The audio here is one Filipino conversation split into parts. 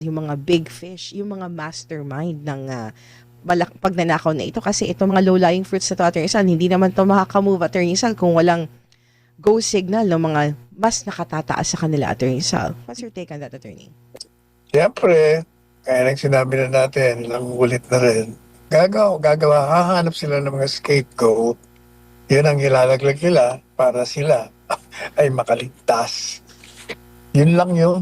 yung mga big fish, yung mga mastermind ng pagnanakaw na ito. Kasi itong mga low-lying fruits na to, Attorney Sal, hindi naman to makakamove, Attorney Sal, kung walang go signal ng mga mas nakatataas sa kanila, Attorney Sal. What's your take on that, Attorney? Siyempre, kaya lang sinabi na natin, lang ulit na rin, gagawa, hahanap sila ng mga scapegoat. Yun ang ilalaglag nila para sila ay makaligtas. Yun lang yun.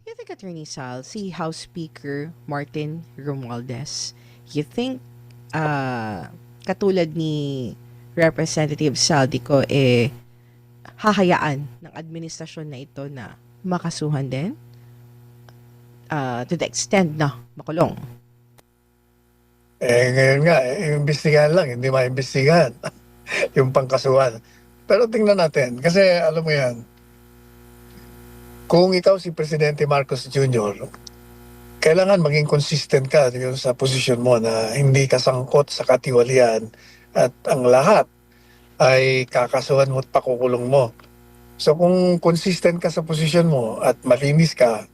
You think, Attorney Sal, si House Speaker Martin Romualdez, you think katulad ni Representative Saldico, hahayaan ng administrasyon na ito na makasuhan din? To the extent na makulong. Ngayon nga, imbestigahan lang, hindi maimbestigahan yung pangkasuhan. Pero tingnan natin, kasi alam mo yan, kung ikaw si Presidente Marcos Jr., kailangan maging consistent ka yun sa posisyon mo na hindi ka sangkot sa katiwalian at ang lahat ay kakasuhan mo at pakukulong mo. So kung consistent ka sa posisyon mo at malinis ka,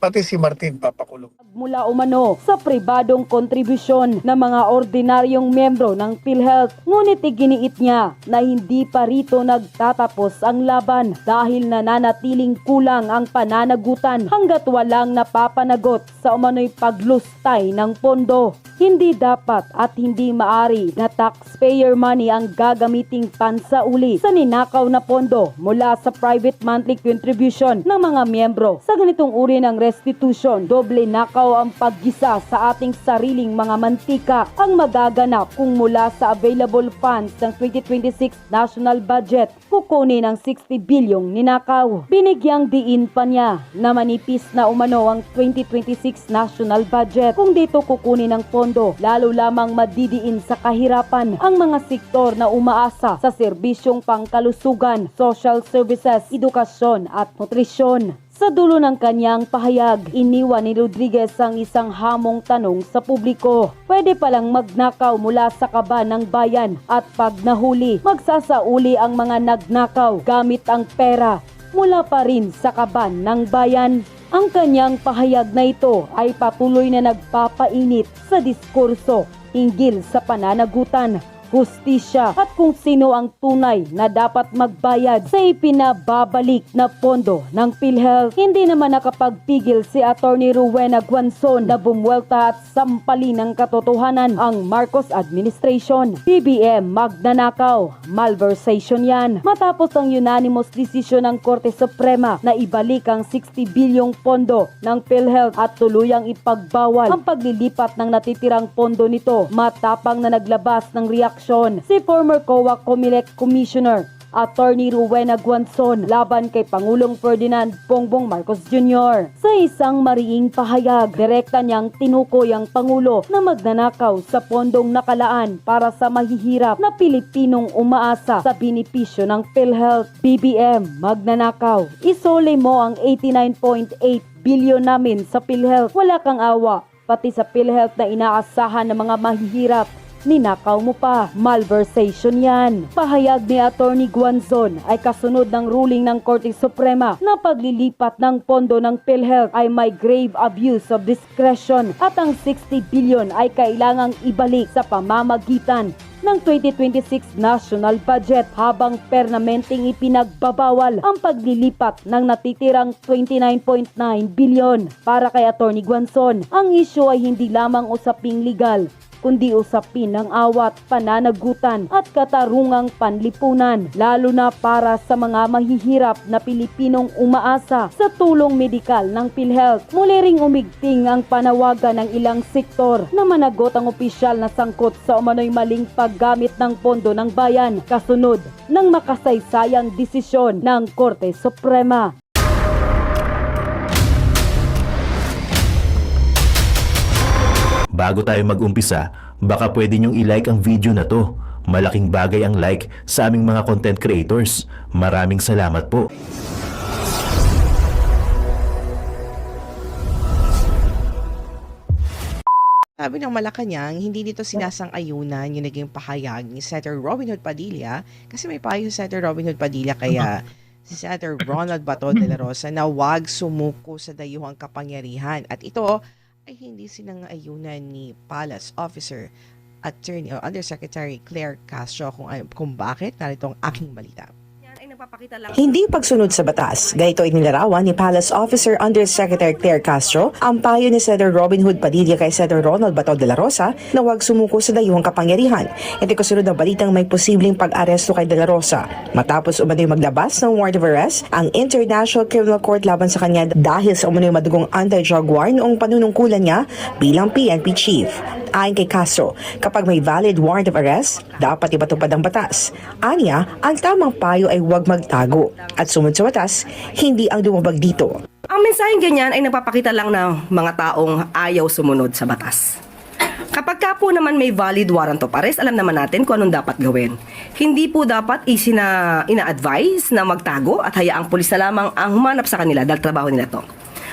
pati si Martin papakulong. Mula umano sa pribadong kontribusyon ng mga ordinaryong miyembro ng PhilHealth, ngunit iginiit niya na hindi pa rito nagtatapos ang laban dahil nananatiling kulang ang pananagutan hanggat walang napapanagot sa umano'y paglustay ng pondo. Hindi dapat at hindi maari na taxpayer money ang gagamiting pansauli sa ninakaw na pondo mula sa private monthly contribution ng mga miyembro. Sa ganitong uri ng restitution, doble nakaw ang paggisa sa ating sariling mga mantika ang magaganap kung mula sa available funds ng 2026 national budget kukunin ang 60 bilyong ninakaw. Binigyang diin pa niya na manipis na umano ang 2026 national budget kung dito kukunin ang pondo, lalo lamang madidiin sa kahirapan ang mga sektor na umaasa sa serbisyong pangkalusugan, social services, edukasyon at nutrisyon. Sa dulo ng kanyang pahayag, iniwan ni Rodriguez ang isang hamong tanong sa publiko. Pwede palang magnakaw mula sa kaban ng bayan at pag nahuli, magsasauli ang mga nagnakaw gamit ang pera mula pa rin sa kaban ng bayan. Ang kanyang pahayag na ito ay patuloy na nagpapainit sa diskurso hinggil sa pananagutan, hustisya at kung sino ang tunay na dapat magbayad sa ipinababalik na pondo ng PhilHealth. Hindi naman nakapagpigil si Attorney Rowena Guanzon na bumwelta at sampalin ng katotohanan ang Marcos administration. BBM, magnanakaw, malversation yan. Matapos ang unanimous decision ng Korte Suprema na ibalik ang 60 bilyong pondo ng PhilHealth at tuluyang ipagbawal ang paglilipat ng natitirang pondo nito, matapang na naglabas ng reaksyon si former COA Comelec Commissioner Attorney Rowena Guanzon laban kay Pangulong Ferdinand Bongbong Marcos Jr. Sa isang mariing pahayag, direkta niyang tinukoy ang Pangulo na magnanakaw sa pondong nakalaan para sa mahihirap na Pilipinong umaasa sa benepisyo ng PhilHealth. BBM, magnanakaw, isole mo ang 89.8 bilyon namin sa PhilHealth. Wala kang awa, pati sa PhilHealth na inaasahan ng mga mahihirap. Ninakaw mo pa, malversation yan. Pahayag ni Attorney Guanzon ay kasunod ng ruling ng Korte Suprema na paglilipat ng pondo ng PhilHealth ay may grave abuse of discretion at ang 60 billion ay kailangang ibalik sa pamamagitan ng 2026 national budget habang permanenteng ipinagbabawal ang paglilipat ng natitirang 29.9 billion. Para kay Attorney Guanzon, ang isyu ay hindi lamang usaping legal, kundi usapin ng awat, pananagutan at katarungang panlipunan, lalo na para sa mga mahihirap na Pilipinong umaasa sa tulong medikal ng PhilHealth. Muli ring umigting ang panawagan ng ilang sektor na managot ang opisyal na sangkot sa umano'y maling paggamit ng pondo ng bayan kasunod ng makasaysayang desisyon ng Korte Suprema. Bago tayo mag-umpisa, baka pwede nyong i-like ang video na to. Malaking bagay ang like sa aming mga content creators. Maraming salamat po. Sabi ng Malacanang, hindi dito sinasang-ayunan yung naging pahayag ni Senator Robin Hood Padilla kasi may payo si Senator Robin Hood Padilla kaya si Senator Ronald Bato de la Rosa na huwag sumuko sa dayuhang kapangyarihan. At ito ay hindi sinang-ayunan ni Palace Officer Attorney o Undersecretary Claire Castro kung bakit. Narito ang aking balita. Hindi pagsunod sa batas. Ganito inilarawan ni Palace Officer Undersecretary Claire Castro ang payo ni Senator Robin Hood Padilla kay Senator Ronald Bato de la Rosa na huwag sumuko sa dayuhang kapangyarihan. Ito kasunod ng balitang may posibleng pag-aresto kay de la Rosa. Matapos umano'y maglabas ng warrant of arrest ang International Criminal Court laban sa kanya dahil sa umano'y madugong anti-drug war noong panunungkulan niya bilang PNP chief. Ayon kay Castro, kapag may valid warrant of arrest, dapat ipatupad ang batas. Aniya, ang tamang payo ay huwag magtago at sumunod sa batas, hindi ang lumabag dito. Ang mensaheng ganyan ay nagpapakita lang ng mga taong ayaw sumunod sa batas. Kapag ka po naman may valid warrant of arrest, alam naman natin kung anong dapat gawin. Hindi po dapat ina-advise na magtago at hayaang pulis na lamang ang humanap sa kanila dahil trabaho nila to.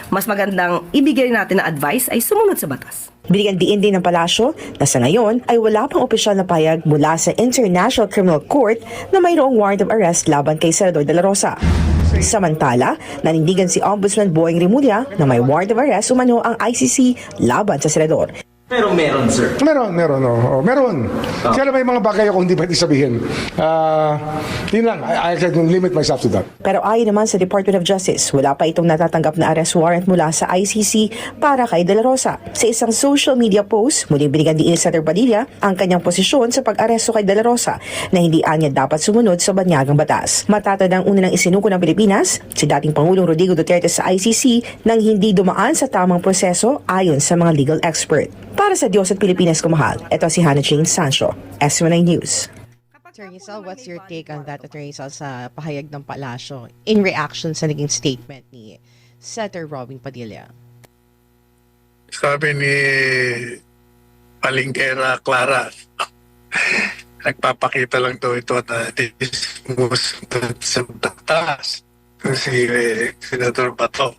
Mas magandang ibigay natin na advice ay sumunod sa batas. Binigyan diin din ng palasyo na sa ngayon ay wala pang opisyal na payag mula sa International Criminal Court na mayroong warrant of arrest laban kay Senador de la Rosa. Samantala, nanindigan si Ombudsman Boying Rimulya na may warrant of arrest umano ang ICC laban sa senador. Pero meron, sir. Meron. Meron. Kaya may mga bagay ako hindi pwede sabihin. Yun lang, I can limit myself to that. Pero ayon naman sa Department of Justice, wala pa itong natatanggap na arrest warrant mula sa ICC para kay De La Rosa. Sa isang social media post, muling binigyan din ni Senator Padilla ang kanyang posisyon sa pag-aresto kay De La Rosa na hindi anya dapat sumunod sa banyagang batas. Matatandang una nang isinuko ng Pilipinas, si dating Pangulong Rodrigo Duterte sa ICC nang hindi dumaan sa tamang proseso ayon sa mga legal expert. Para sa Diyos at Pilipinas kumahal, ito si Hannah Jane Sancho, SMNI News. Attorney Sal, what's your take on that, Attorney Sal, sa pahayag ng palasyo in reaction sa naging statement ni Senator Robin Padilla? Sabi ni Palingkera Clara, nagpapakita lang daw ito na sumusunod sa batas si Senator Bato.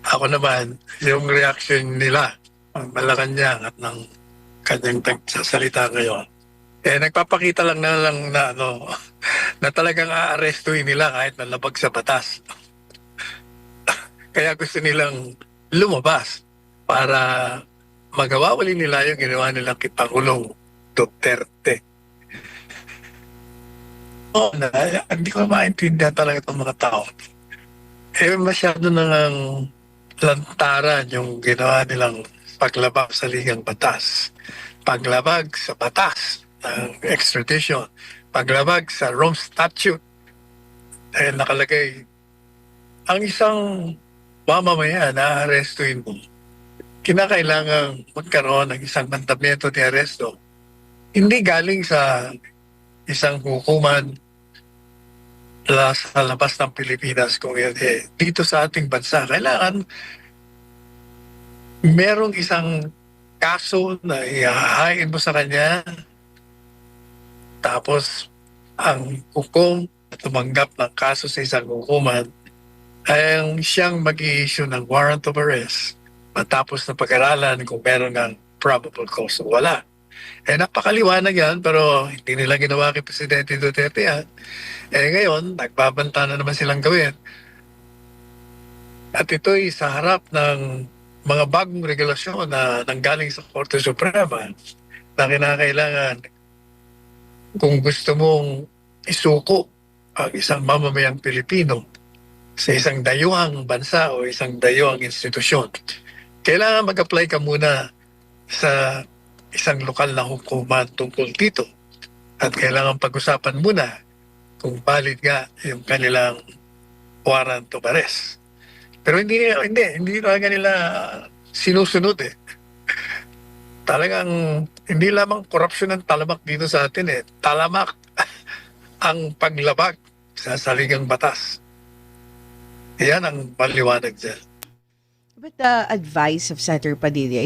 Ako naman, yung reaction nila, ang Malacanang at ng kanyang tagsasalita ngayon, nagpapakita lang na na talagang aarestuin nila kahit nalabag sa batas. Kaya gusto nilang lumabas para magawa uli nila yung ginawa nilang kay Pangulong Duterte. Hindi ko maintindihan talaga itong mga tao. Masyado nang lantaran yung ginawa nilang paglabag sa ligang batas, paglabag sa batas ng extradition, paglabag sa Rome Statute. Dahil nakalagay, ang isang mamamayan na arestuin mo, kinakailangan magkaroon ng isang mandamiento de aresto. Hindi galing sa isang hukuman sa labas ng Pilipinas, kung dito sa ating bansa. Kailangan merong isang kaso na ihahain mo sa kanya, tapos ang hukom na tumanggap ng kaso sa isang hukuman ay ang siyang mag-i-issue ng warrant of arrest matapos na pag-aralan kung meron ng probable cause o wala. Napakaliwanag yan, pero hindi nila ginawa kay Presidente Duterte yan. Ngayon, nagbabanta na naman silang gawin. At ito'y sa harap ng mga bagong regulasyon na nanggaling sa Korte Suprema na kinakailangan kung gusto mong isuko ang isang mamamayang Pilipino sa isang dayuhang bansa o isang dayuhang institusyon, kailangan mag-apply ka muna sa isang lokal na hukuman tungkol dito at kailangan pag-usapan muna kung valid nga yung kanilang warrant of arrest. Pero hindi talaga nila sinusunod Talagang hindi lamang korupsyon ang talamak dito sa atin Talamak ang paglabag sa saligang batas. Yan ang maliwanag dyan. But the advice of Senator Padilla,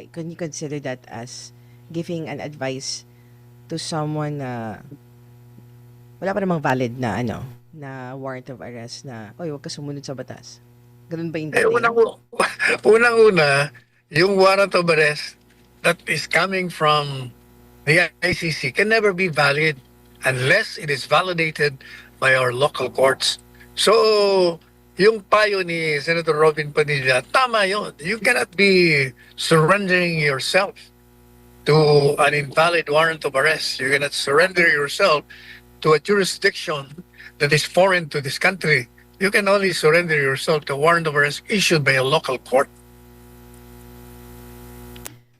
can you consider that as giving an advice to someone na wala pa namang valid na na warrant of arrest na, huwag ka sumunod sa batas? Ganun ba yung dating? Unang-una, yung warrant of arrest that is coming from the ICC can never be valid unless it is validated by our local courts. So, yung payo ni Senator Robin Padilla, tama yun. You cannot be surrendering yourself to an invalid warrant of arrest. You cannot surrender yourself to a jurisdiction that is foreign to this country. You can only surrender yourself to a warrant of arrest issued by a local court.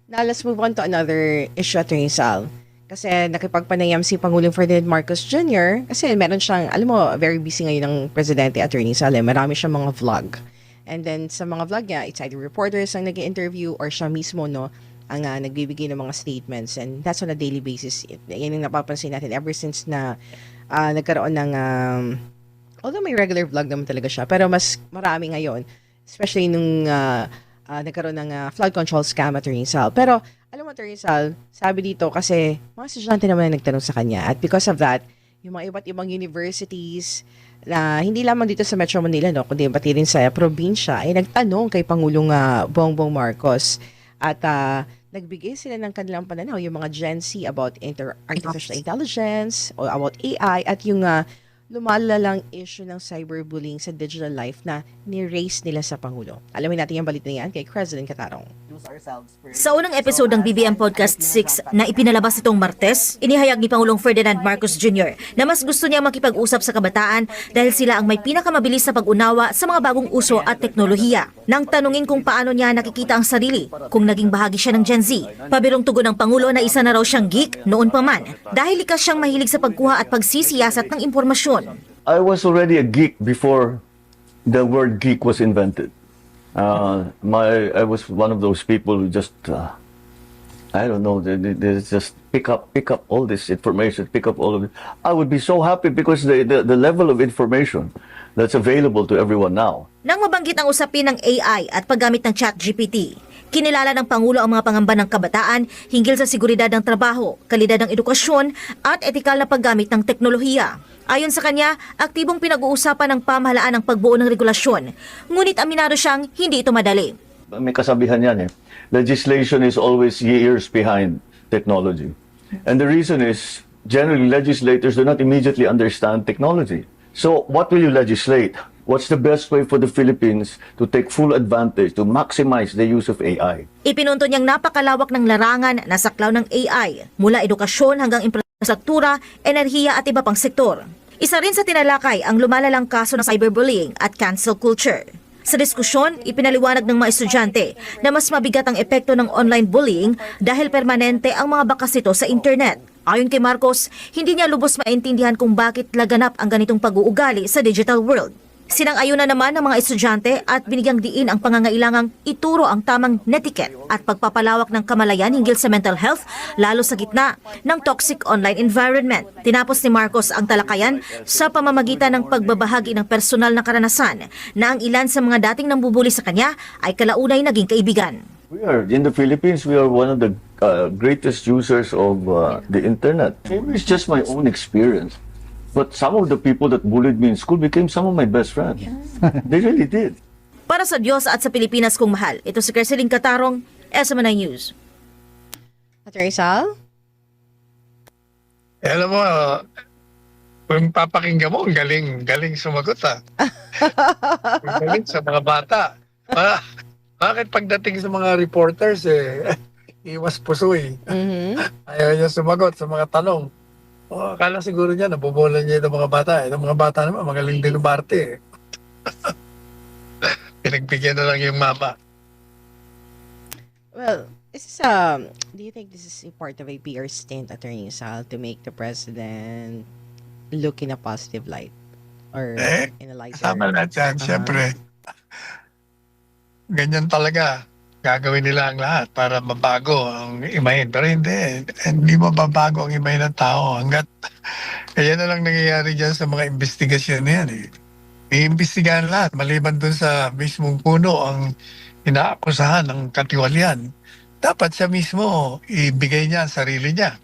Now, let's move on to another issue, Attorney Sal. Kasi nakipagpanayam si Pangulong Ferdinand Marcos Jr. Kasi meron siyang, alam mo, very busy ngayon ng Presidente, Attorney Sal. Marami siyang mga vlog. And then sa mga vlog niya, it's either reporters ang nag-interview or siya mismo, no, ang nagbibigay ng mga statements. And that's on a daily basis. Yan yung napapansin natin ever since na nagkaroon ng, although may regular vlog naman talaga siya, pero mas marami ngayon. Especially nung nagkaroon ng flood control scam, Attorney Sal. Pero, alam mo, Attorney Sal, sabi dito kasi mga estudyante naman na nagtanong sa kanya. At because of that, yung mga iba't ibang universities na hindi lamang dito sa Metro Manila, no, kundi pati rin sa probinsya, ay nagtanong kay Pangulong Bongbong Marcos. At nagbigay sila ng kanilang pananaw, yung mga Gen Z about artificial intelligence, o about AI, at yung lumalalang issue ng cyberbullying sa digital life na ni-raise nila sa Pangulo. Alamin natin yung balita na yan kay President Catarong. Sa unang episode ng BBM Podcast 6 na ipinalabas itong Martes, inihayag ni Pangulong Ferdinand Marcos Jr. na mas gusto niya makipag-usap sa kabataan dahil sila ang may pinakamabilis na pag-unawa sa mga bagong uso at teknolohiya. Nang tanungin kung paano niya nakikita ang sarili, kung naging bahagi siya ng Gen Z, pabirong tugon ng Pangulo na isa na raw siyang geek noon pa man dahil likas siyang mahilig sa pagkuha at pagsisiyasat ng impormasyon. I was already a geek before the word geek was invented. I was one of those people who just, I don't know, they just pick up all this information, pick up all of it. I would be so happy because the level of information that's available to everyone now. Nang mabanggit ang usapin ng AI at paggamit ng ChatGPT, kinilala ng Pangulo ang mga pangamba ng kabataan hinggil sa seguridad ng trabaho, kalidad ng edukasyon at etikal na paggamit ng teknolohiya. Ayon sa kanya, aktibong pinag-uusapan ng pamahalaan ang pagbuo ng regulasyon. Ngunit aminado siyang hindi ito madali. May kasabihan yan eh. Legislation is always years behind technology. And the reason is, generally legislators do not immediately understand technology. So what will you legislate? What's the best way for the Philippines to take full advantage, to maximize the use of AI? Ipinunto niyang napakalawak ng larangan na saklaw ng AI, mula edukasyon hanggang infrastruktura, enerhiya at iba pang sektor. Isa rin sa tinalakay ang lumalalang kaso ng cyberbullying at cancel culture. Sa diskusyon, ipinaliwanag ng mga estudyante na mas mabigat ang epekto ng online bullying dahil permanente ang mga bakas nito sa internet. Ayon kay Marcos, hindi niya lubos maintindihan kung bakit laganap ang ganitong pag-uugali sa digital world. Sinang-ayunan naman ng mga estudyante at binigyang diin ang pangangailangang ituro ang tamang netiquette at pagpapalawak ng kamalayan hinggil sa mental health, lalo sa gitna ng toxic online environment. Tinapos ni Marcos ang talakayan sa pamamagitan ng pagbabahagi ng personal na karanasan na ang ilan sa mga dating nambubuli sa kanya ay kalaunay naging kaibigan. We are, in the Philippines, we are one of the greatest users of the internet. It's just my own experience. But some of the people that bullied me in school became some of my best friends. They really did. Para sa Diyos at sa Pilipinas kong mahal, ito si Kerseling Catarong, SMNI News. Attorney Sal? Alam mo, kung papakinggan mo, ang galing sumagot Ang galing sa mga bata. Bakit pagdating sa mga reporters, iwas pusoy. Ayaw niya sumagot sa mga tanong. Akala siguro niya, nabobola niya itong mga bata. Itong mga bata naman, magaling din lumarte. Pinagbigyan na lang yung mama. Well, do you think this is a part of a PR stint, Attorney Sal, to make the president look in a positive light? Or in a lighter? Kasama na dyan, siyempre. Ganyan talaga. Gagawin nila ang lahat para mabago ang imahen. Pero hindi mababago ang imahen ng tao. Kaya na lang nangyayari dyan sa mga investigasyon na yan. Iimbestigahan lahat, maliban dun sa mismong puno ang inaakusahan ng katiwalian. Dapat siya mismo ibigay niya ang sarili niya.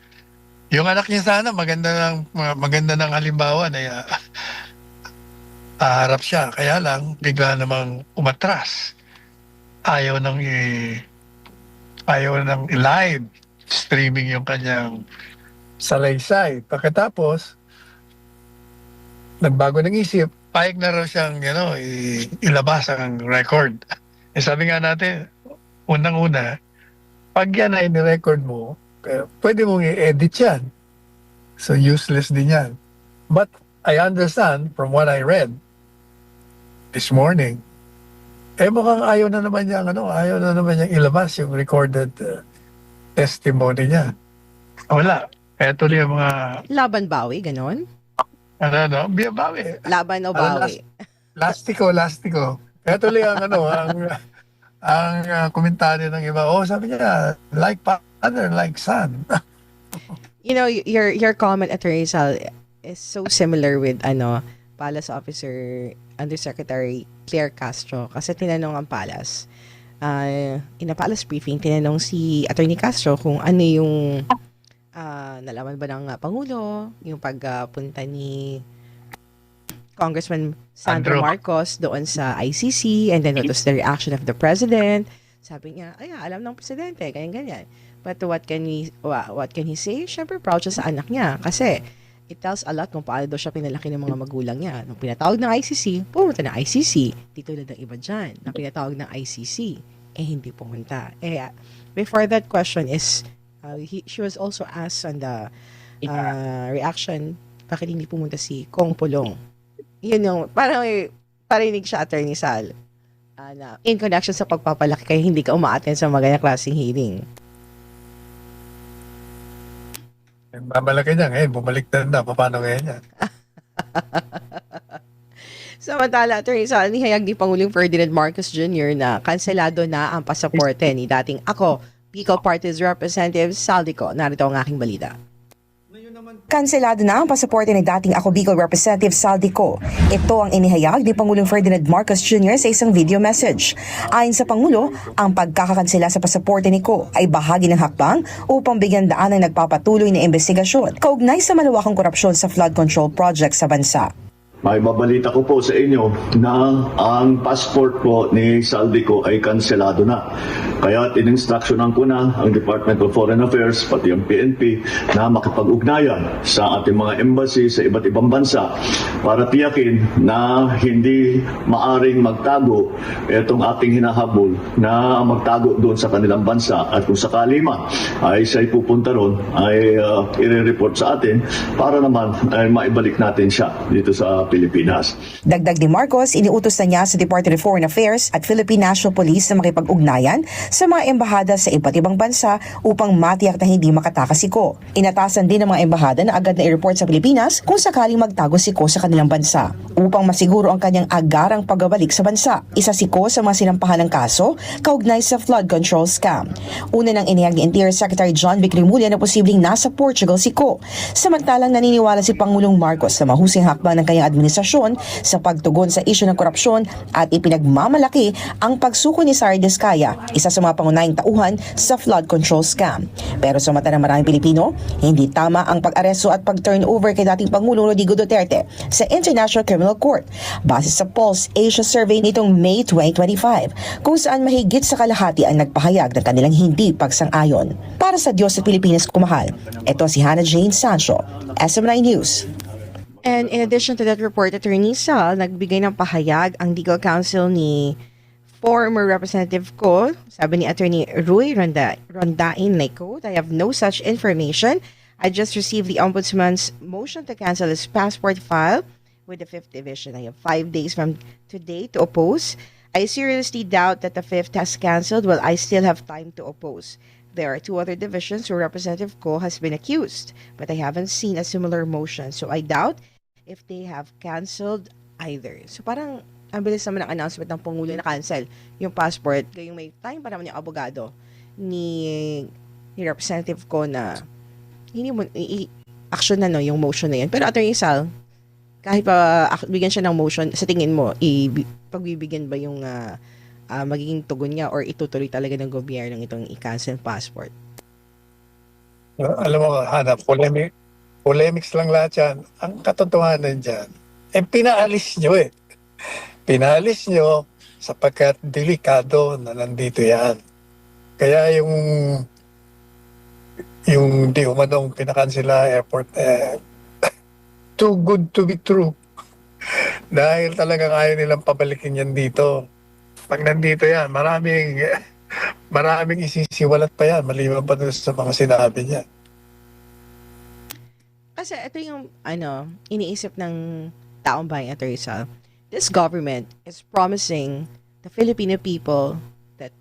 Yung anak niya sana, maganda ng halimbawa na harap siya. Kaya lang, bigla namang umatras. Ayaw nang i-live streaming yung kanyang salaysay. Pagkatapos, nagbago ng isip, payag na raw siyang ilabas ang record. Sabi nga natin, unang-una, pag yan ay ni-record mo, pwede mong i-edit yan. So useless din yan. But I understand from what I read this morning, mukhang ayaw na naman niyang ilabas yung recorded testimony niya. Wala. Kaya tuloy ang mga, Laban bawi, ganon? bawi. Laban o bawi? Lastiko. Kaya tuloy ang komentaryo ng iba. Sabi niya, like father, like son. You know, your comment, Attorney Sal, is so similar with Palace Officer Undersecretary Claire Castro. Kasi tinanong ang Palace, in a Palace briefing, tinanong si Attorney Castro kung ano yung nalaman ba ng Pangulo, yung pagpunta ni Congressman Sandro Andrew Marcos doon sa ICC, and then what was the reaction of the President. Sabi niya, alam ng Presidente, ganyan-ganyan. But what can he say? Siyempre, proud siya sa anak niya. Kasi, it tells a lot kung paano daw siya pinalaki ng mga magulang niya. Nung pinatawag ng ICC, pumunta ng ICC. Di tulad ng iba dyan. Nung pinatawag ng ICC, hindi pumunta. Before that question is, she was also asked on the reaction, bakit hindi pumunta si Kong Pulong. Yun yung, parang parinig siya, Attorney Sal, na in connection sa pagpapalaki, kaya hindi ka umaattend sa mga ganyang klaseng hearing. Babalaki niya ngayon, bumaliktad na. Paano ngayon yan? Samantala, Attorney Sal, nihayag ni Pangulong Ferdinand Marcos Jr. na kanselado na ang pasaporte ni dating Bicol Party's Representative Saldico. Narito ang aking balita. Kanselado na ang pasaporte ni dating Bicol Representative Saldico. Ito ang inihayag ni Pangulong Ferdinand Marcos Jr. sa isang video message. Ayon sa Pangulo, ang pagkakakansela sa pasaporte ni Ko ay bahagi ng hakbang upang bigyan daan ang nagpapatuloy na investigasyon kaugnay sa malawakang korupsyon sa flood control project sa bansa. May babalita ko po sa inyo na ang passport po ni Saldico ay kanselado na. Kaya in-instructionan ko na ang Department of Foreign Affairs, pati ang PNP, na makipag-ugnayan sa ating mga embassy sa iba't ibang bansa para tiyakin na hindi maaring magtago itong ating hinahabol na magtago doon sa kanilang bansa. At kung sakali man ay siya'y pupunta ron, ay i-report sa atin para naman ay maibalik natin siya dito sa Pilipinas. Dagdag ni Marcos, iniutos na niya sa Department of Foreign Affairs at Philippine National Police na makipag-ugnayan sa mga embahada sa iba't ibang bansa upang matiyak na hindi makatakas si Ko. Inatasan din ng mga embahada na agad na i-report sa Pilipinas kung sakaling magtago si Ko sa kanilang bansa upang masiguro ang kanyang agarang pagbabalik sa bansa. Isa si Ko sa mga sinampahan ng kaso kaugnay sa flood control scam. Una nang inihag ni Interior Secretary John Vic Rimulya na posibleng nasa Portugal si Ko. Samantalang naniniwala si Pangulong Marcos na mahusing hakbang ng kanyang administrasyon sa pagtugon sa isyu ng korupsyon at ipinagmamalaki ang pagsuko ni Sara Diskaya, isa sa mga pangunahing tauhan sa flood control scam. Pero sa mata ng maraming Pilipino, hindi tama ang pag-aresto at pag-turnover kay dating Pangulong Rodrigo Duterte sa International Criminal Court base sa Pulse Asia Survey nitong May 2025 kung saan mahigit sa kalahati ang nagpahayag ng kanilang hindi pagsang-ayon. Para sa Diyos at Pilipinas kumahal, ito si Hannah Jane Sancho, SM9 News. And in addition to that report, Attorney Sal, nagbigay ng pahayag ang legal counsel ni former Representative Ko. Sabi ni Attorney Rui Rondain, I quote, "I have no such information. I just received the Ombudsman's motion to cancel his passport file with the 5th Division. I have 5 days from today to oppose. I seriously doubt that the 5th has cancelled while I still have time to oppose. There are 2 other divisions where Representative Ko has been accused, but I haven't seen a similar motion, so I doubt if they have cancelled either." So parang ang bilis naman ng announcement ng Pangulo na cancel yung passport. Gayong may time pa naman yung abogado ni Representative Ko na hindi mo action na yung motion na yun. Pero Attorney Sal, kahit pa bigyan siya ng motion, sa tingin mo, pagbibigyan ba yung magiging tugon niya or itutuloy talaga ng gobyerno itong i-cancel passport? Alam mo, Hana, polemics lang lahat yan. Ang katotohanan dyan, pinaalis nyo eh. Pinaalis nyo sapagkat delikado na nandito yan. Kaya yung di umanong pinakansela airport, too good to be true. Dahil talagang ayaw nilang pabalikin yan dito. Pag nandito yan, maraming isisiwalat pa yan, maliban pa dun sa mga sinabi niya. Kasi ito yung iniisip ng taong bayan, Attorney Sal. This government is promising the Filipino people that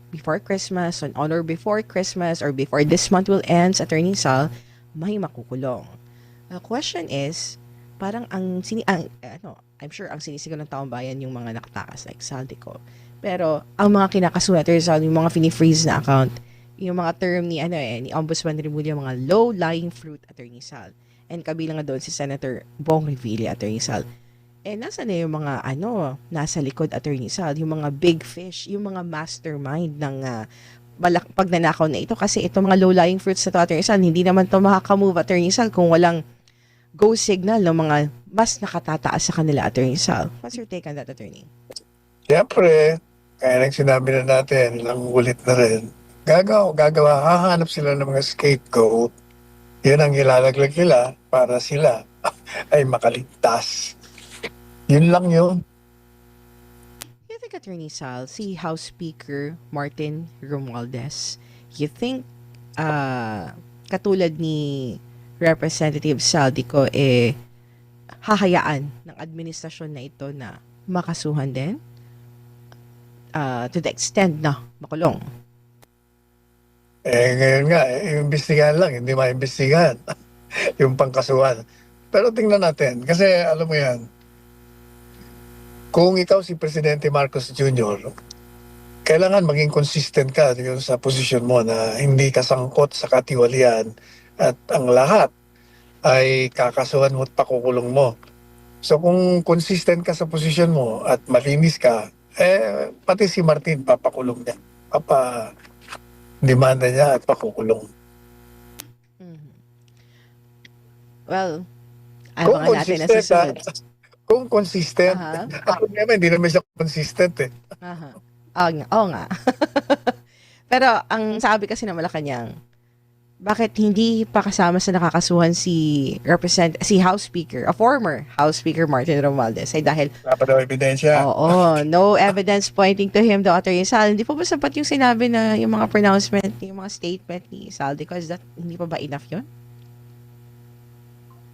before Christmas, on or before Christmas, or before this month will end, Attorney Sal, may makukulong. The question is, parang I'm sure ang sinisigaw ng taong bayan yung mga nakatakas like Saldico. Pero ang mga kinakasuhan, Attorney Sal, yung mga fini-freeze na account, yung mga term ni Ombudsman Remulla, mga low-lying fruit, Attorney Sal. And kabilang nga doon si Senator Bong Revilla, Attorney Sal. Nasa na yung mga nasa likod, Attorney Sal, yung mga big fish, yung mga mastermind ng pagnanakaw na ito. Kasi ito mga low-lying fruits na to, Attorney Sal, hindi naman to makakamove, Attorney Sal, kung walang go signal ng mga mas nakatataas sa kanila, Attorney Sal. What's your take on that, Attorney? Siyempre, kaya nang sinabi na natin, ilang ulit na rin, hahanap sila ng mga scapegoat. Yun ang ilalaglag nila para sila ay makaligtas. Yun lang yun. You think, Attorney Sal, si House Speaker Martin Romualdez, you think katulad ni Representative Saldico hahayaan ng administrasyon na ito na makasuhan din? To the extent na makulong? Ngayon nga, imbestigahan lang, hindi maimbestigahan yung pangkasuhan. Pero tingnan natin, kasi alam mo yan, kung ikaw si Presidente Marcos Jr., kailangan maging consistent ka yun sa posisyon mo na hindi ka sangkot sa katiwalian at ang lahat ay kakasuhan mo at pakukulong mo. So kung consistent ka sa posisyon mo at malinis ka, pati si Martin papakulong niya. Demanda niya at pakukulong. Well, Kung abangan natin na consistent, susunod. Kung consistent, ako naman, hindi naman siya consistent eh. Oo nga. Pero ang sabi kasi ng Malacanang, bakit hindi pa kasama sa nakakasuhan si House Speaker, a former House Speaker Martin Romualdez, ay dahil Dapat daw ebidensya. oo, no evidence pointing to him, the Attorney Sal. Hindi po ba sapat yung sinabi na yung mga pronouncement, yung mga statement ni Saldico? Is that hindi pa ba enough yun?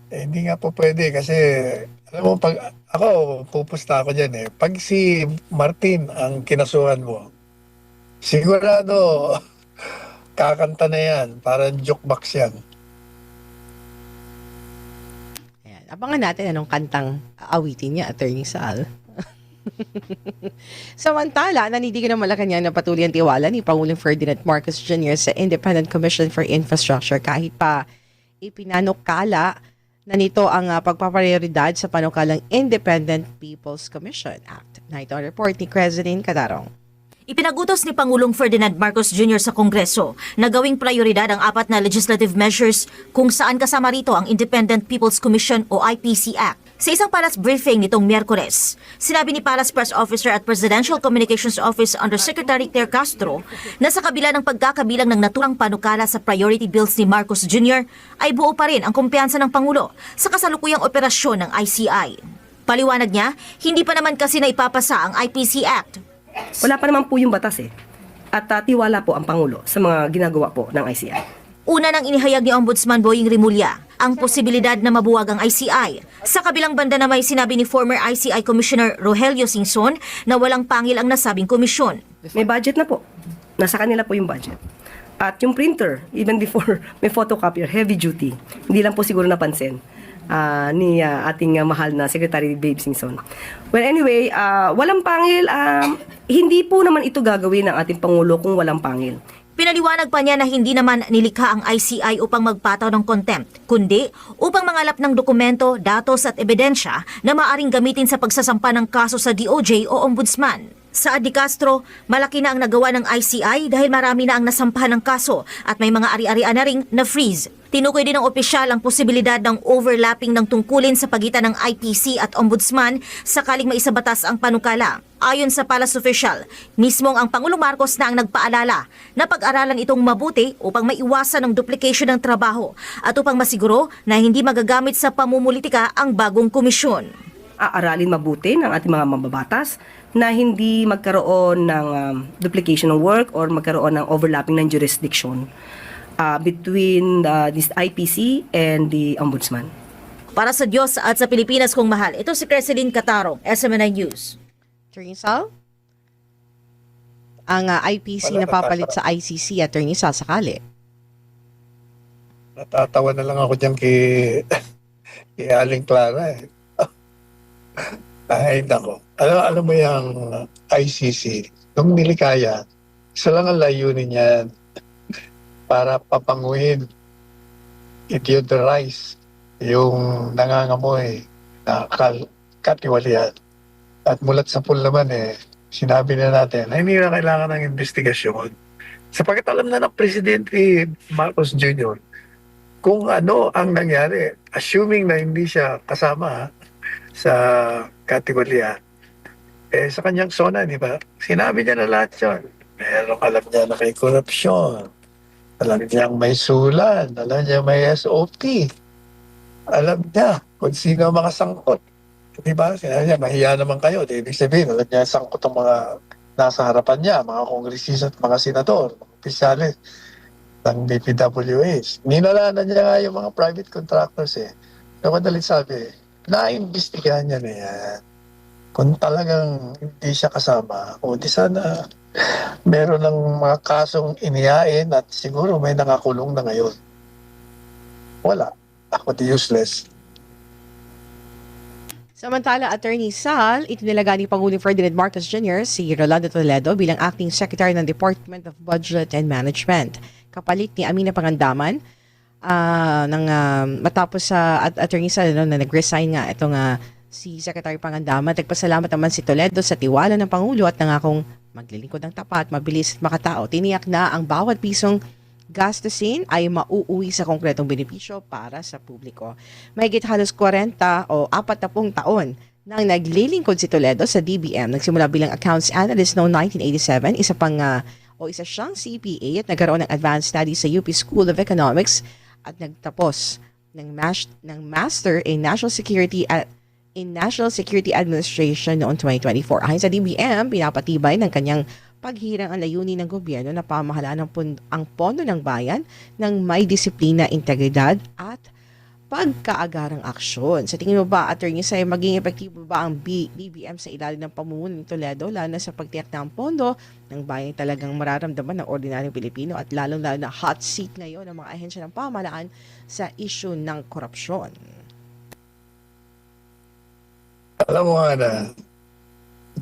Hindi nga po pwede kasi, alam mo, pag ako, pupusta ako dyan eh. Pag si Martin ang kinasuhan mo, sigurado, kakanta na yan. Parang jukebox yan. Ayan. Abangan natin anong kantang awitin niya, Attorney Sal. Samantala, nanindigan ng Malacanang na patuloy ang tiwala ni Pangulong Ferdinand Marcos Jr. sa Independent Commission for Infrastructure kahit pa ipinanukala na nito ang pagpaprioridad sa panukalang Independent People's Commission Act. Na ito ang report ni Creseline Cadarong. Ipinagutos ni Pangulong Ferdinand Marcos Jr. sa Kongreso na gawing prioridad ang 4 na legislative measures kung saan kasama rito ang Independent People's Commission o IPC Act. Sa isang Palace briefing nitong Miyerkules, sinabi ni Palace Press Officer at Presidential Communications Office Undersecretary Ter Castro na sa kabila ng pagkakabilang ng naturang panukala sa priority bills ni Marcos Jr. ay buo pa rin ang kumpiyansa ng Pangulo sa kasalukuyang operasyon ng ICI. Paliwanag niya, hindi pa naman kasi na ipapasa ang IPC Act. Wala pa naman po yung batas eh. At tiwala po ang Pangulo sa mga ginagawa po ng ICI. Una nang inihayag ni Ombudsman Boying Remulla ang posibilidad na mabuwag ang ICI. Sa kabilang banda na may sinabi ni former ICI Commissioner Rogelio Singson na walang pangil ang nasabing komisyon. May budget na po. Nasa kanila po yung budget. At yung printer, even before may photocopier, heavy duty. Hindi lang po siguro napansin ni ating mahal na Secretary Babe Singson. Well, anyway, walang pangil. Hindi po naman ito gagawin ng ating Pangulo kung walang pangil. Pinaliwanag pa niya na hindi naman nilikha ang ICI upang magpataw ng contempt, kundi upang mangalap ng dokumento, datos at ebidensya na maaring gamitin sa pagsasampa ng kaso sa DOJ o Ombudsman. Sa Adi Castro, malaki na ang nagawa ng ICI dahil marami na ang nasampahan ng kaso at may mga ari-arian na ring na-freeze. Tinukoy din ng opisyal ang posibilidad ng overlapping ng tungkulin sa pagitan ng IPC at Ombudsman sakaling maisabatas ang panukala. Ayon sa Palace official, mismong ang Pangulong Marcos na ang nagpaalala na pag-aralan itong mabuti upang maiwasan ang duplication ng trabaho at upang masiguro na hindi magagamit sa pamumulitika ang bagong komisyon. Aaralin mabuti ng ating mga mababatas na hindi magkaroon ng duplication of work or magkaroon ng overlapping ng jurisdiction between this IPC and the Ombudsman. Para sa Diyos at sa Pilipinas kong mahal, ito si Creseline Catarong, SMNI News. Attorney Sal? Ang IPC na papalit sa ICC, Attorney Sal, sakali. Natatawa na lang ako dyan kay Aling Clara eh. Ay, nako. Alam mo yung ICC, nung nilikaya, isa lang ang layunin yan para papanguhin, i-deodorize yung nangangamoy na katiwalian. At mulat sa pool naman sinabi na natin na hindi na kailangan ng investigasyon. Sapagkat alam na ng Presidente Marcos Jr. kung ano ang nangyari, assuming na hindi siya kasama sa katiwalian, sa kanyang zona, di ba? Sinabi niya na lahat yun. Pero alam niya na may korupsyon. Alam niya may sulan. Alam niya may SOP. Alam niya kung sino ang mga sangkot. Di ba? Sinabi niya, mahiya naman kayo. Di ibig sabihin, alam niya sangkot ang mga nasa harapan niya, mga kongresista at mga senador, mga opisyalis ng DPWH. Ninalanan niya nga yung mga private contractors Pero madalit sabi, naimbestigahan niya na yan. Kung talagang hindi siya kasama, o di sana meron ng mga kasong inihain at siguro may nakakulong na ngayon. Wala. Ako di useless. Samantala, Attorney Sal, itinilaga ni Pangulong Ferdinand Marcos Jr. si Rolando Toledo bilang Acting Secretary ng Department of Budget and Management. Kapalit ni Amina Pangandaman matapos sa Attorney Sal na nag-resign nga itong si Secretary Pangandaman. Nagpasalamat naman si Toledo sa tiwala ng Pangulo at nangakong maglilingkod ng tapat, mabilis at makatao. Tiniyak na ang bawat pisong gastusin ay mauuwi sa konkretong benepisyo para sa publiko. Mahigit halos 40 o 40 taon nang naglilingkod si Toledo sa DBM. Nagsimula bilang accounts analyst noong 1987, isa siyang CPA at nagkaroon ng advanced studies sa UP School of Economics at nagtapos ng Master in National Security Administration noong 2024. Ayon sa DBM, pinapatibay ng kanyang paghirang ang layunin ng gobyerno na pamahalaan ang pondo ng bayan ng may disiplina, integridad at pagkaagarang aksyon. Sa tingin mo ba, Attorney Say, maging epektibo ba ang DBM sa ilalim ng pamumuno ni Toledo, lalo na sa pagtiyak ng pondo ng bayan talagang mararamdaman ng ordinaryong Pilipino at lalong-lalo na hot seat ngayon ng mga ahensya ng pamahalaan sa issue ng korupsyon? Alam mo nga na,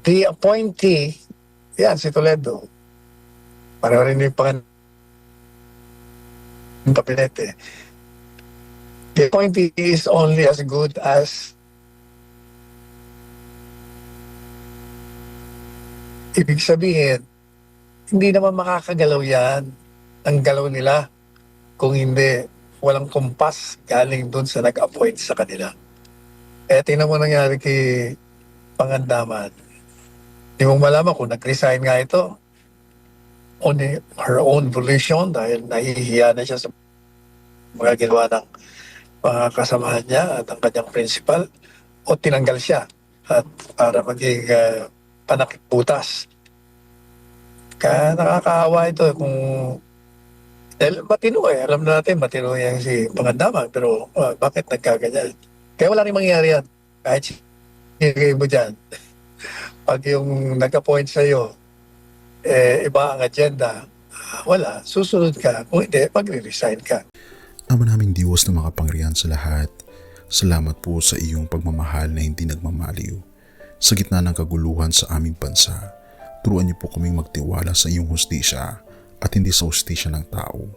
the appointee, yan, si Toledo, pareho rin yung kabinete. The appointee is only as good as ibig sabihin, hindi naman makakagalaw yan ang galaw nila kung hindi walang kumpas galing dun sa nag-appoint sa kanila. Tingnan mo nangyari kay Pangandaman. Hindi mo malaman kung nag-resign nga ito on her own volition dahil nahihiya na siya sa mga ginawa ng mga kasamahan niya at ang kanyang principal o tinanggal siya at para maging panakipbutas. Kaya nakakaawa ito kung matino alam natin matino yan si Pangandaman pero bakit nagkaganyan? Kaya wala rin mangyayari yan. Kahit sinigay mo dyan. Pag yung nag-appoint sa'yo, iba ang agenda, wala. Susunod ka. Kung hindi, magre-resign ka. Ama naming Diyos na makapangyarihan sa lahat, salamat po sa iyong pagmamahal na hindi nagmamaliw. Sa gitna ng kaguluhan sa aming bansa, turuan niyo po kaming magtiwala sa iyong hustisya at hindi sa hustisya ng tao.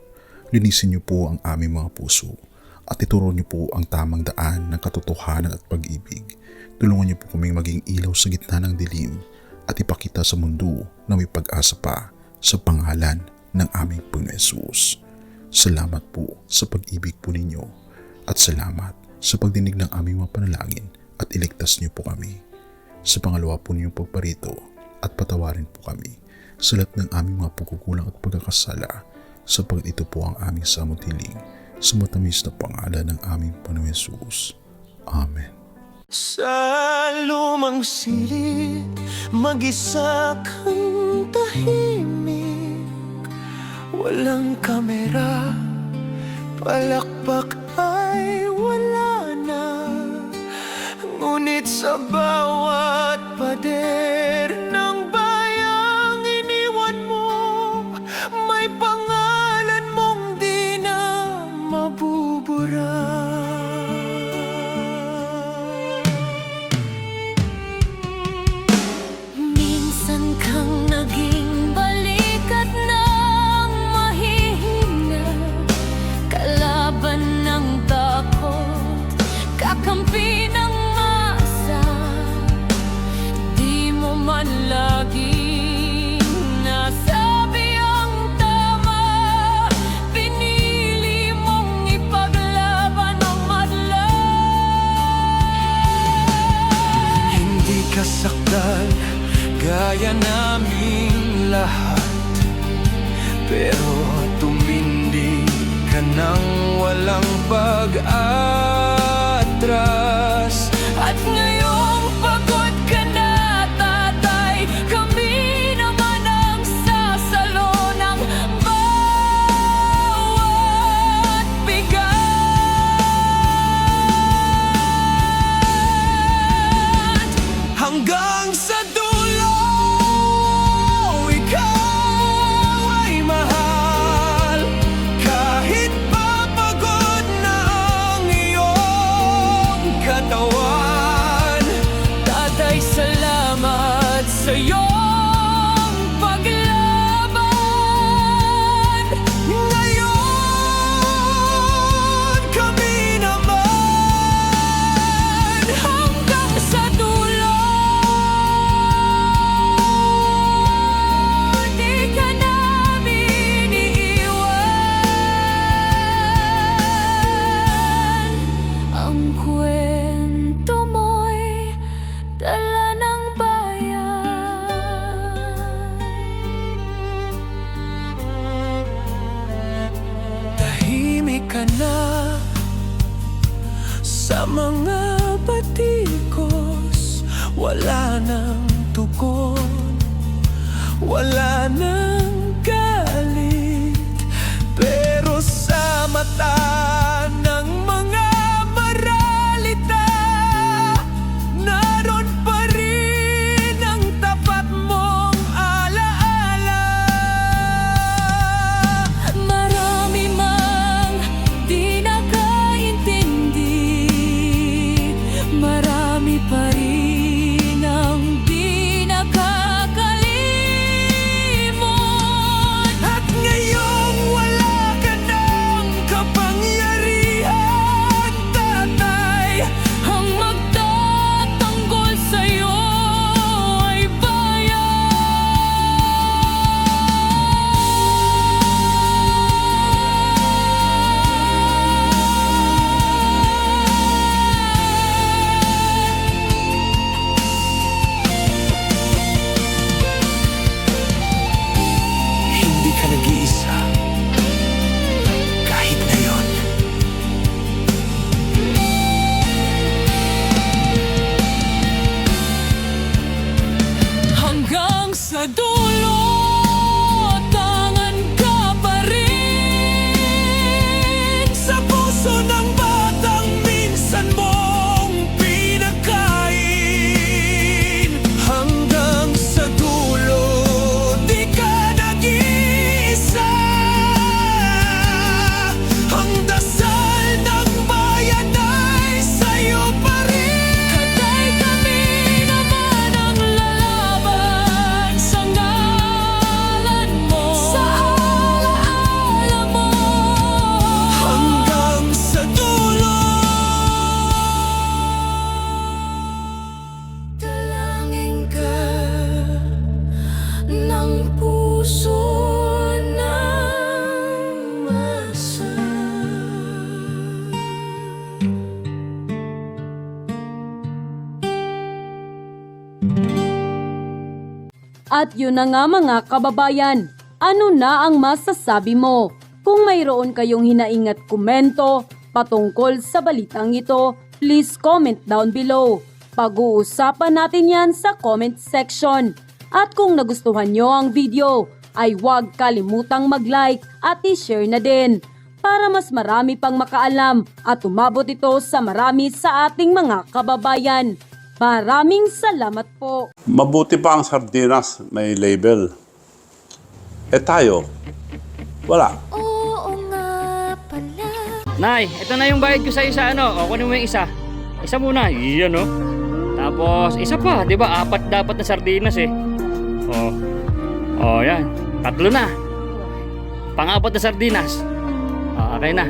Linisin niyo po ang aming mga puso at ituro niyo po ang tamang daan ng katotohanan at pag-ibig. Tulungan niyo po kaming maging ilaw sa gitna ng dilim at ipakita sa mundo na may pag-asa pa sa pangalan ng aming Panginoon Jesus. Salamat po sa pag-ibig po ninyo at salamat sa pagdinig ng aming mga panalangin at iligtas niyo po kami. Sa pangalawa po ninyong pagparito at patawarin po kami sa lahat ng aming mga pagkukulang at pagkakasala sapagkat ito po ang aming samutiling sa matamis na pangalan ng aming Panginoong Hesus. Amen. Sa lumang silid, mag-isa kang tahimik. Walang kamera, palakpak ay wala na. Ngunit sa bawat pader ng bayang iniwan mo, may pangalan mong di na mabubura. Minsan kang naging balikat ng mahihina, kalaban ng takot, kakampi ng masa. Di mo man laging nasabi ang tama, pinili mong ipaglaban ang madla. Hindi ka sakdal gaya naming lahat, pero tumindi ka nang walang pag-atras. At ngayong pagod ka na, tatay, kami naman ang sasalo ng bawat bigat. Hanggang sa dulo, ikaw ay mahal. Kahit papagod na ang iyong katawan, tatay, salamat sa iyong paglaban. Ngayon, kami naman hanggang sa dulo. Di ka namin iiwan. Ang kwento mo'y dala ng bayan. Tahimik ka na sa mga batikos, wala nang tugon, wala nang galit, pero sa mata ng mga maralita, naroon pa rin ang tapat mong alaala. Marami mang di nakaintindi, marami pa rin ang di nakakalimot. At ngayong wala ka ng kapangyarihan, tatay, Ang magtatanggol sa'yo ay hindi ka nag-iisa kahit ngayon. hanggang sa dulo, tangan ka pa rin. Sa puso ng batang minsan mong pinakain, hanggang sa dulo, di ka nag-iisa. Ang dasal ng bayan ay sa'yo pa rin. Tatay, kami naman ang lalaban sa ngalan mo, sa alaala mo. Hanggang sa dulo. Dalangin ka ng puso ng mas At yun na nga mga kababayan, ano na ang masasabi mo? Kung mayroon kayong hinaingat komento patungkol sa balitang ito, please comment down below. Pag-uusapan natin yan sa comment section. At kung nagustuhan nyo ang video, ay huwag kalimutang mag-like at i-share na din para mas marami pang makaalam at umabot ito sa marami sa ating mga kababayan. Maraming salamat po. Mabuti pa ang sardinas, may label. Eh tayo, wala. Oo nga pala. Nay, ito na yung bayad ko sa isa, ano? O, kunin mo yung isa. Isa muna, iyan, no? Tapos, isa pa, di ba? 4 dapat na sardinas, eh. O, yan. 3 na. Pang-4 na sardinas. O, okay na.